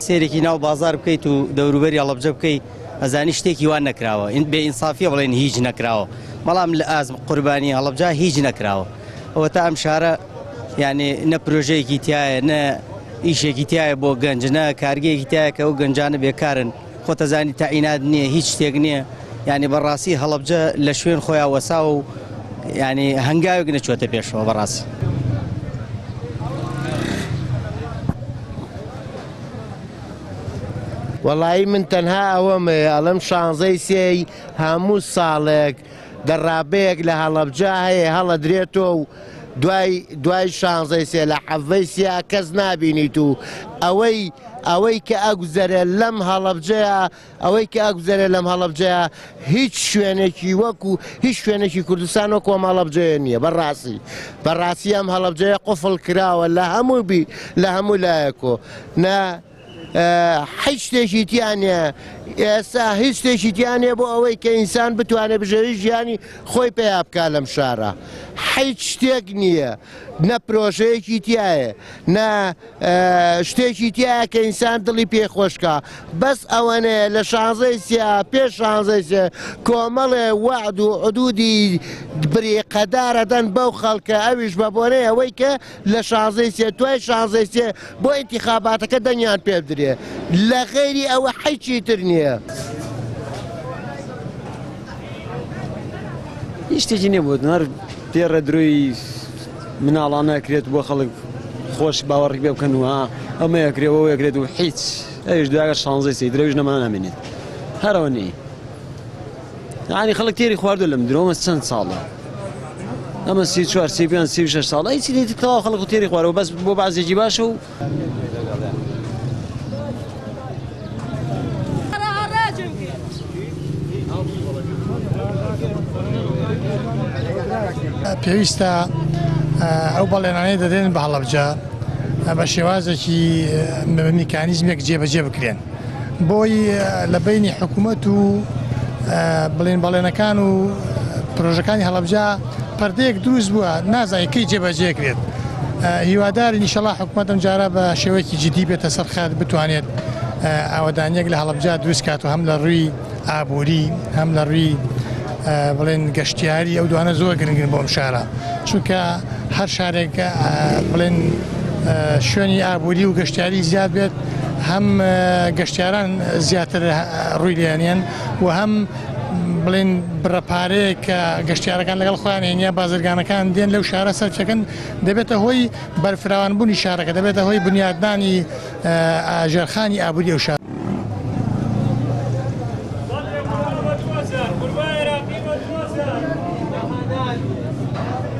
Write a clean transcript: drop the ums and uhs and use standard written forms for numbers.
سێرێکی ناو بازار بکەیت و دەوروبەری هەڵەبجە بکەیت ئەزانی شتێکی وان نەکراوە بێ ئینسافیە بڵێن هیچ نەکراوە بەڵام لە ئازم قوربانی هەڵەبجە هیچ نەکراوە ئەوە تا ئەم شارە یعنی نە پرۆژەیەکی تایە نە ئیشێکی تایە بۆ گەنج نە کارگەیەکی تایە کە ئەو گەنجانە بێکارن خۆتەزانی تاعینات نییە هیچ شتێک نییە یعنی بەڕاستی هەڵەبجە لە شوێن خۆیان وەسا و یعنی هەنگاوێک نەچۆتە پێشەوە بەڕاستی. وەڵایی من تەنها ئەوەمێ ئەڵەم شانزەی سێی هەموو ساڵێک دەڕابەیەک لە هەڵەبجە هەیە هەڵەدرێتەوە و دوای شانزەی سێ لە حەڤەی سیا کەس نابینیت و ئەوەی کە ئەگوزەرێ لەم هەڵەبجەیە لەم هەڵەبجەیە هیچ شوێنێکی وەکو هیچ شوێنێکی کوردستان وەکو ئەم هەڵەبجەیە نییە بەڕاستی ئەم هەڵەبجەیە قوفڵ کراوە لە هەموو لایەکۆ هیچ شتێکی تیانە ئێستا هیچ شتێکی تیانێ بۆ ئەوەی کە ئینسان بتوانێت بژێوی ژیانی خۆی پێیا بکا لەم شارە هیچ شتێک نییە نە پرۆژەیەکی تایە نە شتێکی تایە کە ئینسان دڵی پێخۆشکە بەس ئەوەنەیە لە شانزەی سیا پێش شانزەی سێ کۆمەڵێ وعد و حدودی بریقەدارە دەن بەو خەڵکە ئەویش بە بۆنەی ئەوەی کە لە شانزەی سێ دوای شانزەی سێ بۆ ئینتیخاباتەکە دەنیان پێ بدرێ لە غەیری ئەوە هیچی تر نییە. هیچ شتێکی نەبوو هەر پێڕە دروی مناڵانە ئەکرێت بۆ خەڵک خۆش باوەڕی پێ بکەن و ئەمە یەکرێەوە یەکرێت و هیچ ئەوش دوایگە شانزەی سێ درەویش نەمان نامێنێت هەرەوە نی یعنی خەڵک تێری خواردو لەم درۆمە چەند ساڵە ئەمە 34 35 36 ساڵە هیچی لێت تەواو خەڵک و تێری خوارەوە بەس بۆ بازێکی باشە و پێویستە ئەو بەڵێنانەی دەدێن بە هەڵەبجە بە شێوازێکی میکانیزمێک جێبەجێ بکرێن بۆی لە بینی حکوومەت و بەڵێنەکان و پرۆژەکانی هەڵەبجە پەردەیەک دروست بووە نازانیکەی جێبەجێکرێت هیواداری نیشەڵا حکوومەت ئەم جارە بە شێوەیەکی جدی بێتە سەرخات بتوانێت ئاوەدانیەک لە هەڵەبجە دروست کات و هەم لە ڕووی ئابووری هەم لە ڕووی بڵێن گەشتیاری ئەو دوانە زۆر گرنگن بۆم شارە چونکە هەر شارێک بڵێن شوێنی ئابووری و گەشتیاری زیاد بێت هەم گەشتیاران زیاتر ڕووی لێنێن و هەم بڵێن بڕەپارەیە کە گەشتیارەکان لەگەڵ خۆیان هێنیا بازرگانەکان دێن لەو شارە سەرچەکەن دەبێتە هۆی بەرفراوانبوونی شارەکە دەبێتە هۆی بنیادنانی ئاژێرخانی ئابووری ئەو شارە.